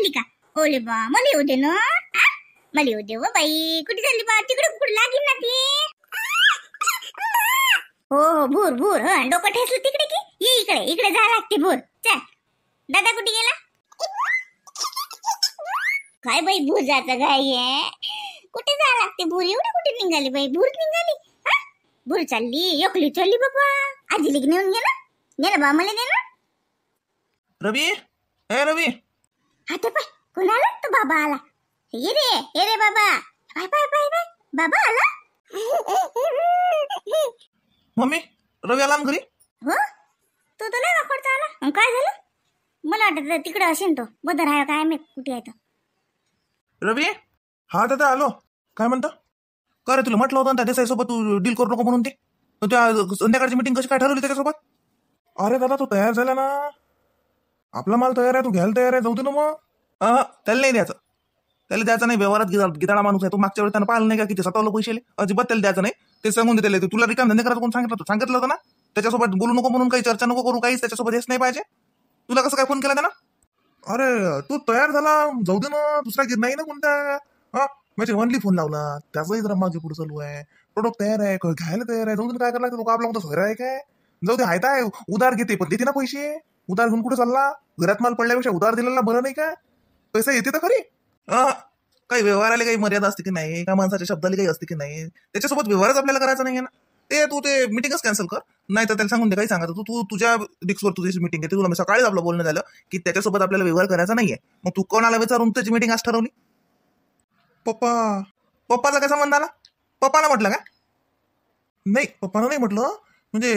चालली का? ओले बा मला येऊ दे ना, मला येऊ दे व बाई. कुठे चालली बा? तिकडे कुठे लागेल ना ती. हो हो भूर भूर. डोकं ठेसलं तिकडे की ये इकडे, इकडे जा लागते भूर. चल दादा कुठे गेला? काय बाई भूर जायचं काय आहे? कुठे जा लागते भूर? एवढे कुठे निघाली बाई? भूर निघाली भूर चालली एकली चालली बाबा. आजी लिग नेऊन घे ना बा, मला दे ना. रवी, ए रवी. आता पाय कोण आला? तो बाबा आला. ये रे बाबा. पाय पाय पाय पाय बाबा आला. मम्मी रवी आला घरी. हो तो तर लय वापरता आला. काय झालं? मला वाटत तिकडे असेल तो. बदर आहे काय मी कुठे आहे तो. रवी, हा दादा आलो. काय म्हणता? का रे, तुला म्हटलं होतं ना त्या देसाईसोबत तू डील करू नको म्हणून. ते त्या संध्याकाळची मीटिंग कशी काय ठरवली त्याच्यासोबत? अरे दादा, तू तयार झाला ना. आपला माल तयार आहे, तू घ्यायला तयार आहे. जाऊ दे ना मग. त्याला नाही द्यायचं. त्याला द्यायचं नाही. व्यवहारात गिदाळा माणूस आहे. तू मागच्या वेळेस त्यांना पाहिलं नाही का किती सतावलं पैसे? अजिबात त्याला द्यायचं नाही. ते सांगून दे त्याला. तुला रिकाम धंदे करायचं कोण सांगितलं होतं ना? त्याच्यासोबत बोलू नको म्हणून, काही चर्चा नको करू, काहीच त्याच्यासोबत हेच नाही पाहिजे. तुला कसं काय फोन केला त्यानं? अरे तू तयार झाला, जाऊ दे ना. दुसरा गिर नाही ना कोणता. माझ्या वनली फोन लावला, त्याचाही जरा माझे पुढे चालू आहे. प्रोडक्ट तयार आहे, घ्यायला तयार आहे. जाऊ दे. काय करायला लागतं? आपला कोणता सोयरा आहे काय? जाऊ दे. हायता आहे, उधार घेते पण देते ना पैसे. उधार घेऊन कुठे चालला? घरात माल पडल्यापेक्षा उधार दिलेला बरं नाही का? पैसा येते तर खरी. काही व्यवहाराला काही मर्यादा असते की नाही? का माणसाच्या शब्दाला काही असते की नाही? त्याच्यासोबत व्यवहारच आपल्याला करायचा नाही ना. तू मिटिंगच कॅन्सल कर. नाही तर त्याला सांगून दे, काही सांगा तू तुझ्या डिस्कवर तुझी मिटिंग आहे. तुला सकाळीच आपलं बोलणं झालं की त्याच्यासोबत आपल्याला व्यवहार करायचा नाहीये. मग तू कोणाला विचारून त्याची मिटिंग आज ठरवली? पप्पाचा काय संबंध आला? पप्पाला म्हटलं का? नाही, पप्पाला नाही म्हटलं. म्हणजे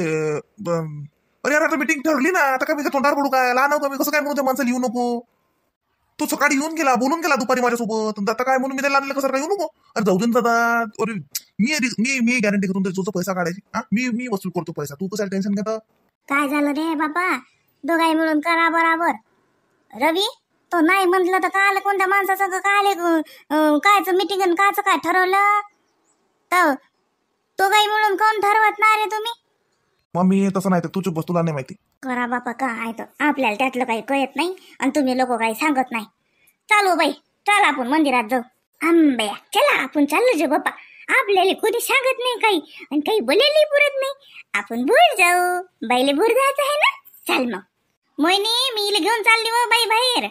अरे यार, आता मिटिंग ठरली ना. आता काय मी तोंडावर पडू काय? लहान नव्हतं मी, कसं काय म्हणून त्या माणसाला येऊ नको. तो सकाळी येऊन गेला, बोलून गेला दुपारी माझ्यासोबत. आता काय म्हणून मी त्याला आणलं, कसं काय येऊ नको? अरे जाऊ दे दादा. अरे मी गॅरंटी करून तुझा पैसा काढायची. मी वसूल करतो पैसा. तू कशाला टेन्शन घेतो? काय झालं रे बाबा? दोघाई मिळून करा बराबर. रवी तो नाही म्हटलं तर काय आलं? कोणत्या माणसाचं काय कायचं मिटिंग आणि कायचं काय ठरवलं? तर दोघाई मिळून कोण ठरवत नाही रे तुम्ही? मम्मी तसं नाही तर तू चुप बस, तुला नाही माहिती. करा बापा काय तर आपल्याला त्यातलं काही कळत नाही आणि तुम्ही लोक काही सांगत नाही. चालू बाई, चला आपण मंदिरात जाऊ. आंब्या चला आपण चाललो जाऊ बापा. आपल्याला कोणी सांगत नाही काही आणि काही बोलायला पुरत नाही. आपण भूर जाऊ. बाईले भूर जायचं आहे ना. चाल मग. मोहिनी मी इले घेऊन चालली व बाई बाहेर.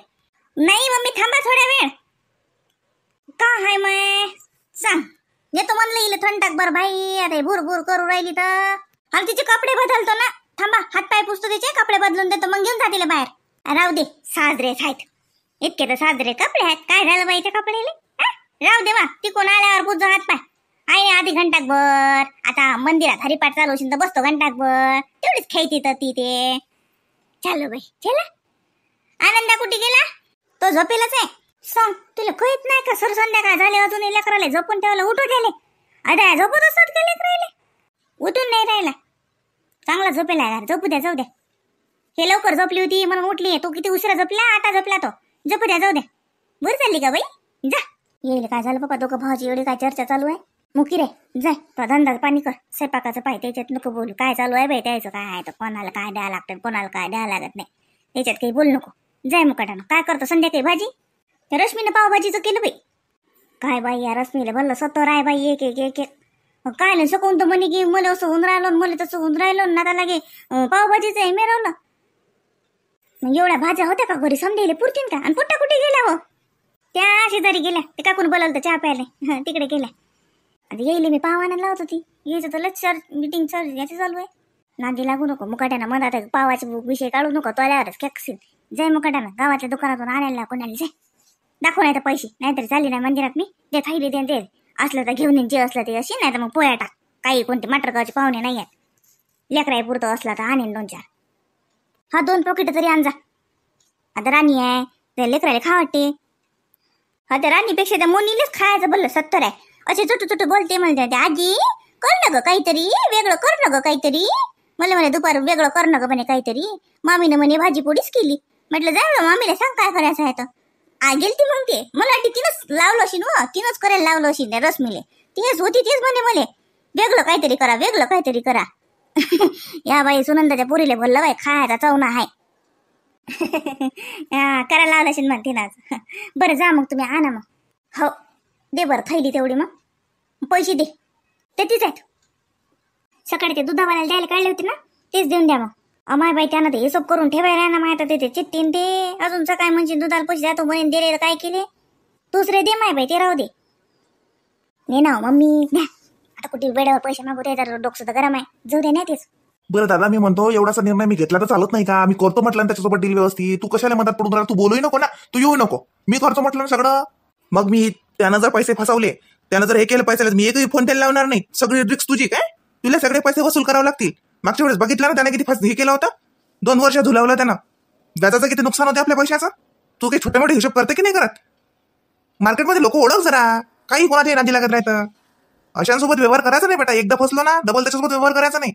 नाही मम्मी थांबा थोड्या वेळ. का हाय मग सांग. येतो म्हणलं इले थंड टाक बर बाई. अरे भूर भूर करू राहिली तर. आणि तिचे कपडे बदलतो ना. थांबा हात पाय पुसतो तिचे, कपडे बदलून देतो, मग घेऊन जातील बाहेर. राहू दे, साजरेच आहेत इतके तर साजरे कपडे आहेत. काय झालं बाईच्या कपड्याला? राहू दे वा. ती कोण आल्यावर पुजो हात पाय. आहे आधी घंटाकभर. आता मंदिरात हरिपाठ चालू असेल तर बसतो घंटाकभर. तेवढीच खेळती तर ती ते. चालू बाई चला. आनंदा कुठे गेला? तो झोपेलाच आहे. सांग तुला कळत नाही का? सर संध्याकाळ झाले अजून लेकराला झोपून ठेवलं. उठू गेले. अरे झोपत असतात का लेकराले? उठून नाही राहिला. चांगला झोपेला आहे. झोपू द्या, जाऊ द्या. हे लवकर झोपली होती म्हणून उठली. तो किती उशिरा झोपला, आता झोपला तो. झोपू द्या, जाऊ द्या. बरं चालली का बाई? जा. येईल काय झालं बाबा? दोघं भावाची एवढी काय चर्चा चालू आहे? मुकी रे जाय, तो धंदा पाणी कर. स्वयंपाकाचं पाय त्याच्यात नको बोलू. काय चालू आहे बाई त्याचं? काय आहे तर कोणाला काय द्यावं लागतं, कोणाला काय द्यावं लागत नाही. त्याच्यात काही बोलू नको. जाय मुकाटानं. काय करतो संध्याकाळी भाजी? त्या रश्मीनं पावभाजीचं केलं बाई. काय बाई या रश्मीला भरलं सत्तर आहे बाई. एक एक एक एक काय नाही सकून तर म्हणे की मला असं होऊन राहिलो, मला तसं होऊन राहिलो ना. आता लागे पावभाजीचं आहे मिळवलं. मग एवढ्या भाज्या होत्या का घरी? समजायला पुरतील का? आणि पुट्टा कुठे गेल्या हो? त्या शेजारी गेल्या. ते काकून बोलावलं तर चहा प्यायला तिकडे गेल्या. आता येईल मी पावाना लावत होती. यायचं तर लक्ष मिटिंग याची चालू आहे. नादी लागू नको मुकाट्यानं. मनात पावाचे विषय काढू नको. तोल्यावरच कॅक्सिन. जाय मुकाट्यानं. गावातल्या दुकानातून आणायला कोणाला जाय. दाखव नाही तर पैसे. नाहीतरी चालली नाही मंदिरात मी. ते थाईले दे ते असलं तर घेऊन जे असलं ते अशी. नाही तर मग पोया टाक. काही कोणते माटरगावचे पाहुणे नाही आहेत. लेकराई पुरतं असला तर आणेन 2-4. हा 2 पॉकेट तरी आणजा. आता राणी आहे त्या लेकराला खा वाटते. हा त्या राणीपेक्षा त्या मोनीलेच खायचं बोललं 70 आहे. असे छोटू बोलते म्हणते. आजी कर ना ग काहीतरी वेगळं, कर ना ग काहीतरी. मला म्हणे दुपार वेगळं कर ना ग म्हणे काहीतरी. मामीनं म्हणे भाजी पोळीच केली. म्हटलं जाय मामीला सांग काय करायचं आहे तर. गेलती मग ते. मला वाटते तिनंच लावलं अशी ना. तिनंच करायला लावलं अशी त्या रश्मीले. तेच होती तेच म्हणे मला वेगळं काहीतरी करा, वेगळं काहीतरी करा. या बाई सुनंदाच्या पोरीले बोललं बाई खायचा चवना आहे. करायला लावलं असेल म्हणते ना आज. बरं जा मग तुम्ही आणा मग. हो दे बरं थैली तेवढी मग पैसे दे ते तीच आहेत. सकाळी ते दुधावाल्याला द्यायला काढले होते ना तेच देऊन द्या मग. अमाय बाई त्यानं ते हिशोब करून ठेवायला ना माहिती ते चिठ्ठीन ते अजून सकाळी म्हणजे दुधाला पैसे जातो म्हणून दिले काय केले दुसरे दे माय बाई ते राहू दे. ने ना मम्मी द्या आता कुठे वेळेवर पैसे मागू दे तर डोकं तर गरम आहे जाऊ दे नाही तेच. बरं दादा मी म्हणतो एवढासा निर्णय मी घेतला तर चालत नाही का? मी करतो म्हटलं ना त्याच्यासोबत डील व्यवस्थित. तू कशाला मदत पडून राहिला? तू बोलूही नको ना, तू येऊ नको. मी करतो म्हटलं ना सगळं. मग मी त्यानं जर पैसे फसवले त्यानं जर हे केलं पैसे मी एकही फोन त्याला लावणार नाही. सगळी रिक्स तुझी काय? तुला सगळे पैसे वसूल करावे लागतील. मागच्या वेळेस बघितलं ना त्याने किती हे केलं होतं. 2 वर्ष झुलावलं त्यानं. व्याजाचं किती नुकसान होते आपल्या पैशाचं. तू काही छोटे मोठे हिशोब करते की नाही करत? मार्केटमध्ये लोक ओळख जरा काही कोणाच्या नादी लागत राहतं. अशांसोबत व्यवहार करायचा नाही बेटा. एकदा फसलो ना डबल त्याच्यासोबत व्यवहार करायचा नाही.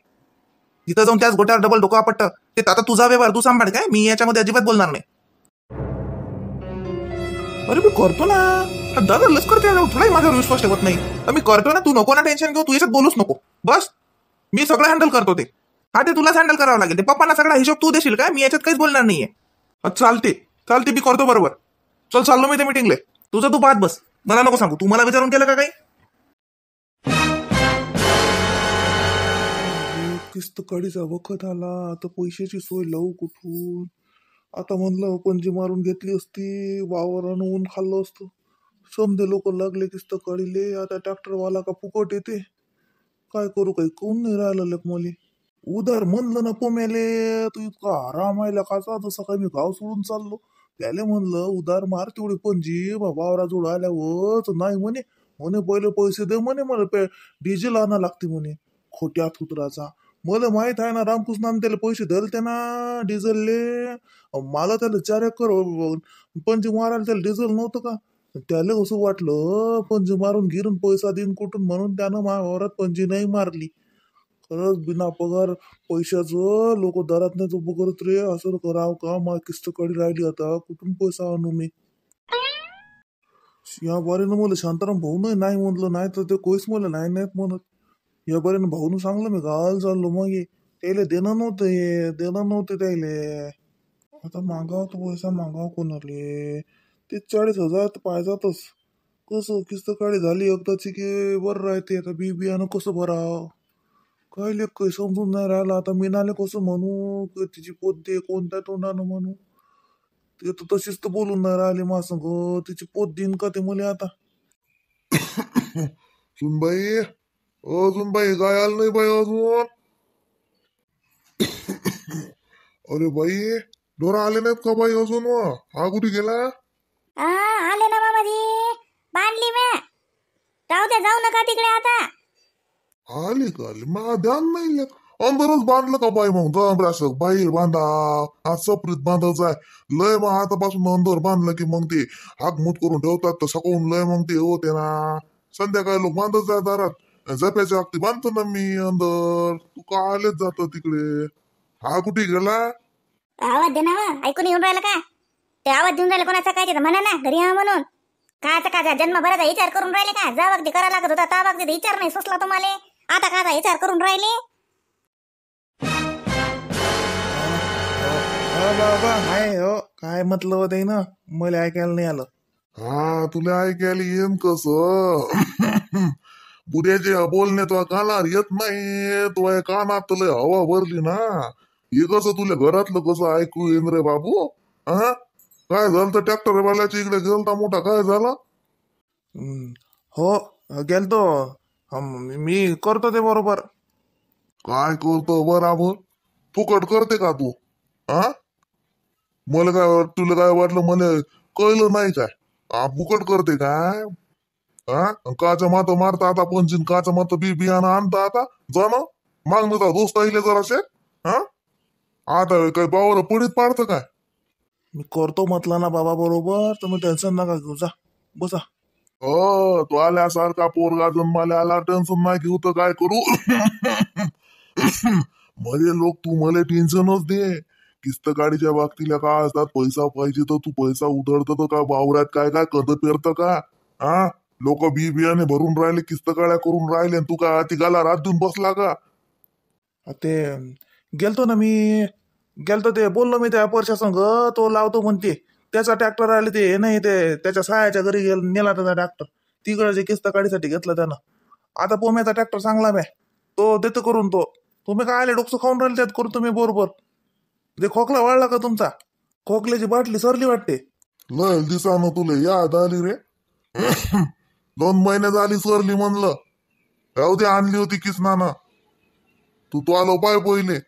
जिथं जाऊन त्याच गोट्यावर डबल डोकं आपटतं ते आता तुझा व्यवहार तू सांभाळ काय. मी याच्यामध्ये अजिबात बोलणार नाही. अरे मी करतो ना दादा लस करते थोडाही माझ्यावर विश्वास ठेवत नाही. मी करतो ना तू नको ना टेन्शन घेऊ. तू याच्यात बोलूच नको बस. मी सगळं हँडल करतो ते. हा ते तुलाच हँडल करावं लागेल. ते पप्पांना सगळा हिशोब तू देशील काय? मी याच्यात काहीच बोलणार नाहीये. चालते चालते मी करतो बरोबर. चल चाललो मी ते मिटिंगले. तुझं तू पाहत बस. मला नको सांगू. तू मला विचारून केलं का काही? किस्त काढीचा वखत आला. आता पैशाची सोय लावू कुठून? आता म्हणलं पणजी मारून घेतली असती वावरानं ऊन खाल्लं असतं. समजे लोक लागले किस्त काढीले. आता ट्रॅक्टरवाला का फुकट येते काय करू? काही कोण नाही राहिलं लेक मले. उधार म्हणलं ना पोमेले तू इतका आराम आहे काचा. जसं काही मी गाव सोडून चाललो. त्याला म्हणलं उधार मार तेवढी पणजी वावरा जोड आल्यावर नाही म्हणे. म्हणे पहिले पैसे दे म्हणे मला डिझेल आणा लागते म्हणे. खोट्या थुत्राचा. मला माहित आहे ना रामकृष्णाने त्याला पैसे धरते ना डिझेलले. मला त्याला 4 एकर पंजी मारायला त्याला डिझेल नव्हतं का? त्याला असं वाटलं पंजी मारून गिरून पैसा देईन कुठून म्हणून त्यानं वावरात पंजी नाही मारली. खरंच बिना पगार पैशाचं लोक दरात नाही तो करत रे. असं करावं का? मला किस्त काढी राहिली आता कुठून पैसा आणू मी? या बारीनं मला शांताराम भाऊ नाही म्हणलं नाही तर ते कोईच मला नाही नाहीत म्हणत. या बारीनं भाऊन सांगलं मी गावाला चाललो मग त्याला देणं नव्हतं त्याले. आता मागाव तो पैसा मागाव कोणाले? ते 40,000 पाहिजातच. कसं किस्त काढी झाली एकदाची की बरं राहते. आता बियाणं कसं भराव काय लेख काही समजून नाही राहिलं. आता मीनाले कसं म्हणू तिची पोत दे कोणत्या तोंडानं म्हणू? ते तर तशीच तर बोलून नाही राहिले मा संग. तिची पोत देईन का ते मुले आता? सुनबाई अजून बाई काय आलं नाही बाई अजून. अरे बाई डोरा आले नाहीत का बाई अजून? हा कुठे गेला? आले ना मामाजी बांधली मी. जाऊ दे जाऊ नका तिकडे आता. आली का? मा ध्यान नाही लेक. अंदरच बांधलं का बाई? मग जबरासक बाहेर बांधा. आज सपरीत बांधायचं आहे. लय मग आतापासून अंदर बांधलं की मग ते हाक मूत करून ठेवतात तर सकाळून लय मग ते होते ना. संध्याकाळी लोक बांधत जाय दारात. जप्याच्या अगदी बांधतो ना मी अंदर. तू का आलेच जातो तिकडे? हा कुठे गेला? आवाज दे ना ऐकून येऊन राहिला का? ते आवाज देऊन राहिला कोणाचा काय ते म्हणा ना घरी या म्हणून. काचा काचा जन्मभराचा विचार करून राहिले का? जा अगदी करा लागत होता ता अगदी विचार नाही सुचला तुम्हाला. आता काचा विचार करून राहिले? बाबा हाय हो काय म्हटलं होतं ना मला ऐकायला नाही आलं. हा तुला ऐकायला येईन कसं? बुड्याच्या बोलण्यात कानावर येत नाही. तो कानात लय हवा भरली ना. हे कसं तुला घरातलं कसं ऐकू येईन रे बाबू? हा काय झालं तर ट्रॅक्टर वाल्याच्या इकडे गेलता मोठा काय झाला? हो गेलतो. मी करतो ते बरोबर. काय करतो बराबर? फुकट करते का तू? हा मला काय तुला काय वाटलं मला कळलं नाही काय? फुकट करते काय? हा काचा मात मारता आता पंचीन काचा मात बियाणं आणता आता जाणं माग नव्हता दोस्त आहिले जराशे. हा आता काय बावर पडीत पाडतं काय? मी करतो म्हटलं ना बाबा बरोबर. तुम्ही टेन्शन नका घेऊ. जा बसा. तो आल्यासारखा पोरगा जन्माला आला टेन्शन नाही घेऊ तर काय करू? मध्ये लोक तू मला टेन्शनच दे. किस्त गाडीच्या बाबतीला काय असतात पैसा पाहिजे तर तू पैसा उधळत का वावरात काय काय कद पेरतं का? हा लोक बियाणे भरून राहिले किस्त गाड्या करून राहिले तू काय ती गाला रात देऊन बसला का? ते गेलतो ना मी गेलतो ते बोललो मी त्या परशा संघ, तो लावतो म्हणते. त्याचा ट्रॅक्टर आले ते नाही, ते त्याच्या सायाच्या घरी नेला त्याचा ट्रॅक्टर. तिकडे किस्त काढीसाठी घेतलं त्यानं. आता पोम्याचा ट्रॅक्टर चांगला बॅ, तो देतो करून. तो तुम्ही काय आले डोकं खाऊन राहिले त्यात करू तुम्ही बरोबर. ते खोकला वाढला का तुमचा? खोकल्याची बाटली सरली वाटते. लय दिसानं तुले याद आली रे. 2 महिने झाली सरली म्हणलं. राहू दे, आणली होती किसनानं. तू आलो पाय पहिले.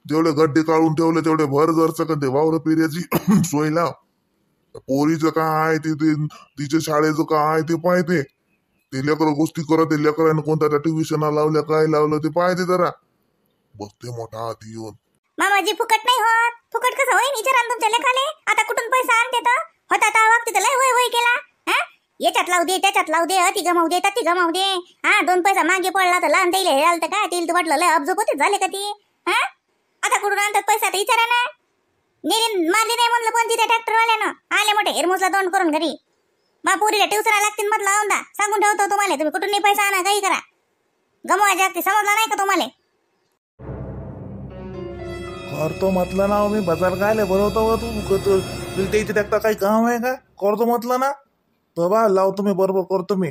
जेवढे गड्डे काढून ठेवले तेवढे भर जरचं का ते वावर पेऱ्याची सोय लाव. पोरीचं काय ते तिच्या शाळेचं काय ते पाहते. ते लेकरं गोष्टी करत, ते लेकरांना कोणत्या ट्युशन लावल्या काय लावलं ते पाहते जरा. बसते मोठा हाती येऊन. मामाजी फुकट नाही होत. फुकट कसं होईन विचारा तुमच्या लेखाले. आता कुठून पैसा आणते तर होता तर वागते तर लय होय होय केला. हा, याच्यात लावू दे त्याच्यात लावू दे, अति गमावू दे तती गमावू दे. हा, 2 पैसा मागे पडला तर लहान त्याला हे आलं तर काय तिला वाटलं लय अब्जोप होते झाले का ती. हा, आता कुठून आणतात पैसा तर विचारा ना. नेली मारली नाही म्हणलं पण तिथे ट्रॅक्टरवाल्यानं आले मोठे हिरमुसला तोंड करून घरी. बापुरीला ट्युशनला लागतील म्हटलं लावून दा. सांगून ठेवतो तुम्हाला, तुम्ही कुठून नाही पैसा आणा काही करा. गमवा जागते समजला नाही का तुम्हाला? करतो म्हटलं ना मी, बाजार गायले भरवतो व तू त्याची ट्रॅक्टर काही काम आहे का? करतो म्हटलं ना तो बा लावतो मी, बरोबर करतो मी.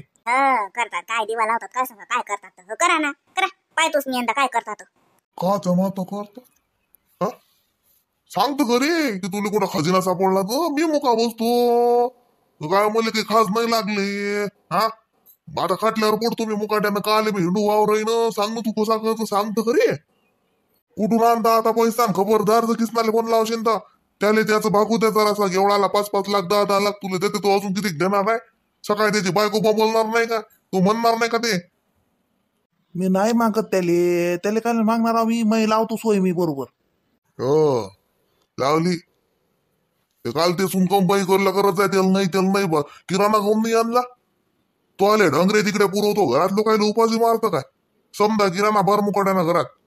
करतात काय दिवा लावतात काय सांगा काय करतात तर करा ना करा. पाहतोच मी यंदा काय करतात. का जमात करतो? हा, सांगतो घरी की तुला कुठं खजिना सापडला तर मी मुका बसतो. काय मला काही खास नाही लागले. हा, आता खाटल्यावर पडतो मी मुकाट्यानं. का आले मी हिंडू वावर सांग ना, तू कसा करतो सांगतो घरी. कुठून आणता आता पैसा? खबरदार जर किसनाले फोन लावशील तर त्याला त्याचं भागू द्या जरासा. एवढाला 5-5 लाख 10-10 लाख तुला देते, तो अजून किती देणार आहे? सकाळी त्याची बायको बोलणार नाही का? तू म्हणणार नाही का ते? मी नाही मागत त्याले काय मागणार आहो मी लावतो सोय मी बरोबर. हो, लावली. ते काल ते सुनकंपाई करला करत आहे. त्याला नाही बा किराणा घेऊन नाही आणला. तो आले ढंगरे तिकडे पुरवतो. घरात लोकांना उपाशी मारतं काय? समजा किराणा भर मुकाट्यानं घरात.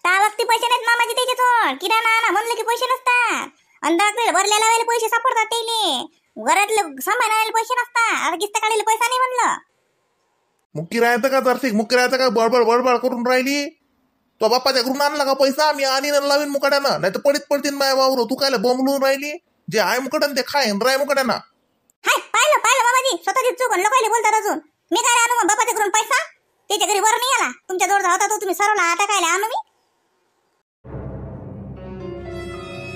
वक्ती पैसे नाहीत मामाजी त्याच्याजवळ. किराणा आणा म्हणलं की पैसे नसतात. अंदाज भरल्या लावायला पैसे सापडतात त्याले. घरातलं सामान आणायला पैसे नसतात. आता किस्त काढायला पैसा नाही म्हणलं. मुक्की राहायचं का जर्सिक? मुक्की राहायचं का? बडबड बडबड करून राहिली. तो बाप्पाच्या घरून आणला का पैसा? मी आणीन लावीन मुकाट्यानं, नाही तर पडतील माय वावर. तू काय बोंबलून राहिली? जे आहे मुकाट्यानं ते खाईन राय मुकाट्यानं. हाय, पाहिलं पाहिलं मामाजी स्वतःची चूक लोकांना बोलतात अजून. मी काय आणू मग बापाच्या घरून पैसा? त्याच्या घरी वर नाही आला. तुमच्या जवळ होता तो तुम्ही सरवला. आता काय आणू मी?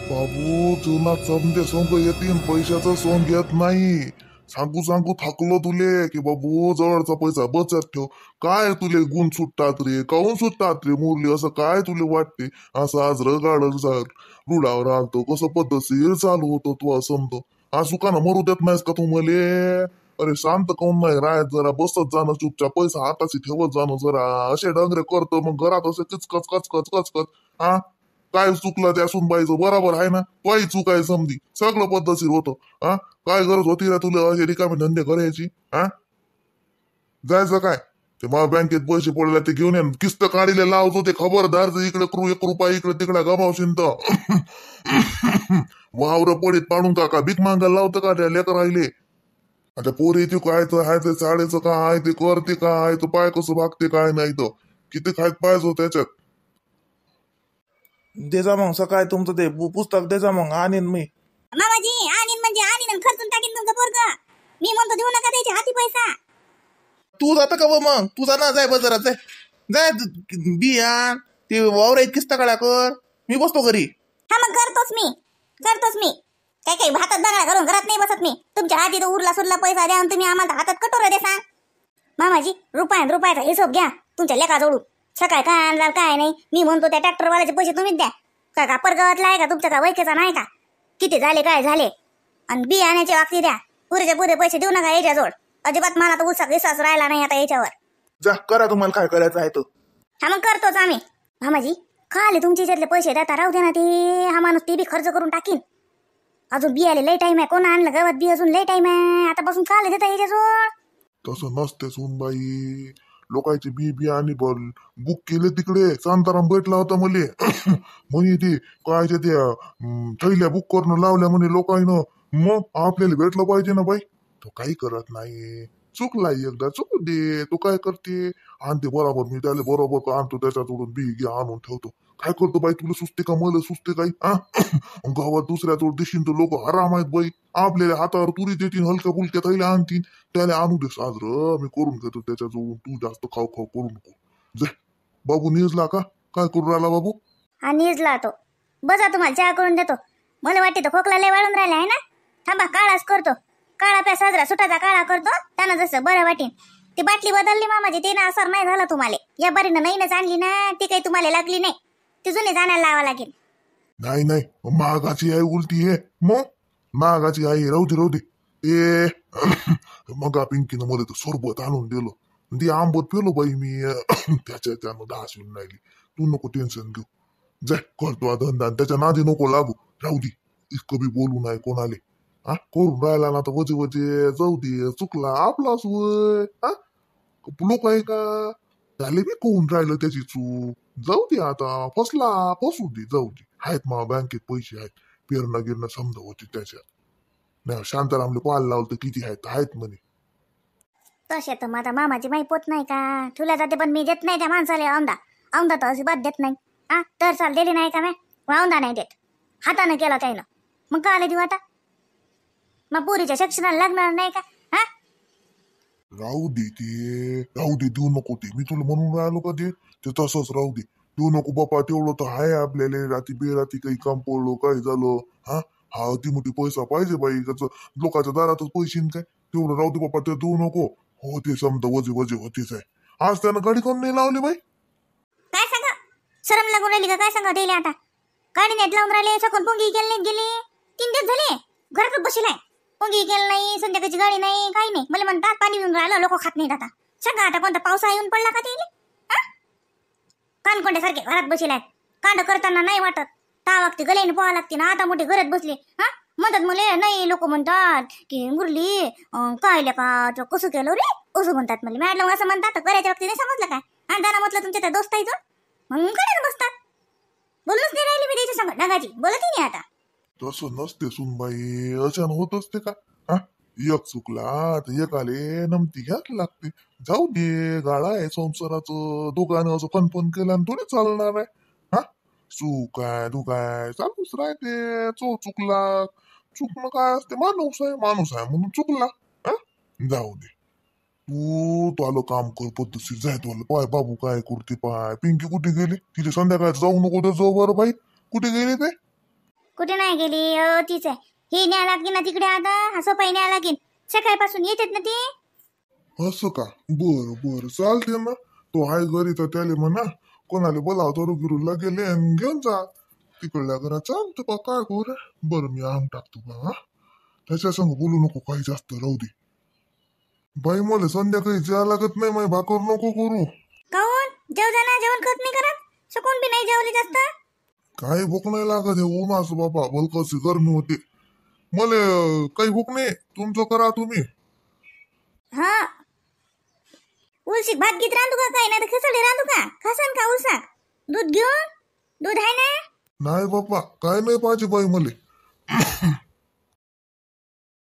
बाबू जीवनात समजे सोंग येतील, पैशाचं सोंग येत नाही. सांगू थकलो तुले की बाबू जवळचा पैसा बचत ठेव. काय तुले गुण सुटतात रे? काऊन सुटतात रे मुरली? असं काय तुले वाटते? असं आज रगाड रुडावर आलतो. कसं पद्धतशीर चालू होतो तू समजतो. आज सुकानं मरू देत नाहीस का तू मले? अरे शांत काऊन नाही राहत? जरा बसत जाणं चुपचाप, पैसा हाताशी ठेवत जाणं जरा. असे डंगरे करतो मग घरात असं किचकच कचकच कचकच. हा, काय चुकलं त्या सुनबाईचं? बरोबर आहे ना? तोही चूक आहे समधी. सगळं पद्धतशीर होतं. हा, काय गरज होती रे तुला असे रिकामे धंदे करायची? हा, जायचं काय ते मला बँकेत पैसे पडले ते घेऊन ये. किस्त काढीले लावतो ते खबरदार. इकडे 1 रुपया इकडे तिकडे गमावशील तर वावर पडीत पाडून का भीक मागायला लावतं का त्या लेकर राहिले? आता पोरी ते काय तर आहे ते शाळेचं काय ते करते काय तर पाय कसं भागते काय नाही तर किती खायत पाहिजे त्याच्यात. देजा मग सकाळी तुमचं ते पुस्तक देजा मग आणीन मी. मामाजी आणीन म्हणजे आणीन आणि खर्चून टाकीन तुमचं पोरग. मी म्हणतो देऊ नका त्याच्या हाती पैसा. तू जाता का मग? तू जा ना, जाय बाजारात जाय जाय बिया ते वावर किस्त काढा कर. मी बसतो घरी. हा मग करतोच मी. काही भातात दगडा घालून घरात नाही बसत मी. तुमच्या हाती तर उरला सुरला पैसा द्या आणि तुम्ही आम्हाला हातात कटोरा देसा. मामाजी रुपयाचा हिशोब घ्या तुमच्या लेखाजवळून. सकाळी काय आणला काय नाही. मी म्हणतो त्या ट्रॅक्टरवाल्याचे पैसे तुम्हीच द्या. का परगावातला आहे का तुमचा? का वैकेचा नाही का? किती झाले काय झाले? आणि बी आणायचे वागती द्या. पुरे पैसे देऊ नका याच्याजवळ. अजिबात मला तर विश्वास राहिला नाही आता याच्यावर. जा करा तुम्हाला काय करायचं आहे तो. हा मग करतोच आम्ही. मामाजी खाले तुमच्या याच्यातले पैसे देता राहू दे ना. ते हा माणूस ते बी खर्च करून टाकीन. अजून बियाले लय टाइम आहे. कोण आणलं गवत बी अजून लय टाइम आहे. आतापासून खाले देता याच्याजवळ. तसं नसते सुनबाई. लोकांचे बी आणि बुक केले तिकडे. शांताराम भेटला होता मले म्हणे ते काय ते थैल्या बुक करणं लावल्या म्हणे लोकांना. मग आपल्याला भेटलं पाहिजे ना बाई. तो काही करत नाही. चुकला एकदा चुकू दे. तू काय करते? आणते बरोबर. मी त्याला बरोबर आणतो त्याच्याकडून बी आणून ठेवतो. काय करतो बाई, तुला सुचते का, मला सुचते काही हा? गावात दुसऱ्याजवळ देशील तर लोक हराम आहेत बाई. आपल्या हातावर तुरी देतील, हलक्या फुलक्या थैल्या आणतील, त्याला आणू दे साजरं, मी करून घेतो त्याच्याजवळ, तू जास्त खाऊ खाऊ करू नको. जे बाबू निजला का, काय करू राहिला बाबू? हा निजला तो. बसा तुम्हाला चहा करून देतो. मला वाटते तो खोकला लय वाढून राहिला आहे ना. थांबा काळाच करतो. काळा प्या साजरा सुटाचा काळा करतो, त्यानं जसं बरं वाटेन. ती बाटली बदलली मामाजी, ते ना असर नाही झाला तुम्हाला. या बारीनं नईनच आणली ना, ती काही तुम्हाला लागली नाही. ती जुनी जाण्याला लावा लागेल. नाही नाही, महागाची आई उलटी आहे मग. महागाची आई राहू दे ए. मग पिंकीनं मला तर सरबत आणून दिलं, ती आंबट पिलो बाई मी. त्यानं डास येऊन राहिली. तू नको टेन्शन घेऊ, जाय करतो धंदा, त्याच्या नादी नको लागू. राहू दे, इतकं बी बोलू नाही कोणाले. हा करून राहिला ना तर वजे वजे जाऊ दे, चुकला आपलाच वय. हा लोक आहे का, त्याले बी कोण राहिलं त्याची चूक. जाऊ दे आता, फसू दे, जाऊ दे. आहेत मग बँकेत पैसे आहेत, पेरणं गिरणं समजा होते त्याच्यात. नाही शांतारामले पाहायला लावलं तर किती आहेत म्हणे. तसे तर माझा मामाची माही पोत नाही का, ठुल्या जाते पण मी देत नाही त्या माणसाला औंदा तर अजिबात देत नाही. हा तर चाल दिली नाही का मी औंदा नाही देत, हातानं केला त्यानं. मग का आले देऊ आता, मग पुरीच्या शिक्षणाला लागणार नाही का? हा राहू दे देऊ नको ते. मी तुला म्हणून राहिलो का ते तसंच राहू दे, देऊ नको बापा. तेवढं तर आहे आपल्याला, रात्री बेराती काही काम पडलो काय झालं, हा ती मोठी पैसा पाहिजे बाई. त्याचं लोकांच्या दारातच पैसे काय, तेवढं राहू दे बापा, ते देऊ नको. हो ते समजा वजे होतेच आहे. आज त्यानं गाडी कोण नाही लावली बाई, काय सांगा, शरम लागून राहिली का काय सांगा दिले आता. गाडी नेट लावून राहिले, सकून पोंगी गेली 3 दिवस झाले घरातच बसलाय. पोंगी गेली नाही, संध्याकाळची गाडी नाही, काही नाही. मला म्हणतात पाणी येऊन राहिलं, लोक खात नाहीत. आता सांगा आता कोणता पावसा येऊन पडला का ते? कानकोंडे सारखे घरात बसलाय, कांड करताना नाही वाटत, तावागते गल्याने पोहा लागते ना. आता मोठे घरात बसले म्हणतात मुले नाही. लोक म्हणतात की मुरली काय का कसं केलं रे, असं म्हणतात. मला मॅडम असं म्हणतात, करायच्या वक्ती नाही समजलं काय. आणि त्यांना म्हटलं तुमच्या त्या दोस्त आहे मग करायला बसतात. बोलूच नाही राहिली मी त्याच्या सांग डागाची, बोलत नाही आता. तसं नसते सुनबाई, अचानक होत असते का. हा एक चुकला तर एक आले नमती घ्यायला लागते. जाऊ दे, गाळा आहे संसाराचं, दोघांनी असं फनफन केलं आणि थोडी चालणार आहे. हा चूक आहे तू काय चालूच राहते. चुकणं काय असते, माणूस आहे म्हणून चुकला. हा जाऊ दे, तू आलं काम कर पद्धतशीर, जाय तुला पाय बाबू काय करते पाय. पिंकी कुठे गेली, तिथे संध्याकाळी जाऊ नको तर जाऊ बरं बाई. कुठे गेली ते, कुठे नाही गेली, तीच आहे. ही न्याय लागेल ना तिकडे, आता हा सोपाई न्याय लागेल. सकाळपासून येतात ना ती. असं का, बरं चालते ना. तो आहे घरी तर त्याला म्हणा कोणाला बोलावतो रुगिरूला गेले आणि घेऊन जा तिकडल्या घरात. चालतं का, काय करू. बरं मी आम टाकतो का. हा त्याच्या संग बोलू नको काही जास्त, राहू दे बाई. मला संध्याकाळी जा लागत नाही, माय भाकर नको करू. काऊन जेव जाणार, जेवण करत नाही करत, सकून बी नाही जेवली जास्त. काही भूक नाही लागत, हे उन्हाच बाबा भलकशी गरमी होते. मला काही भूक नाही, तुमचं करा तुम्ही. हा उलशीक भात गीत रांधू का, काय नाही तर खिचडी रांधू का, खासन का उलसाक. दूध घेऊन, दूध आहे ना. नाही बाप्पा, काय नाही पाहिजे बाई मले.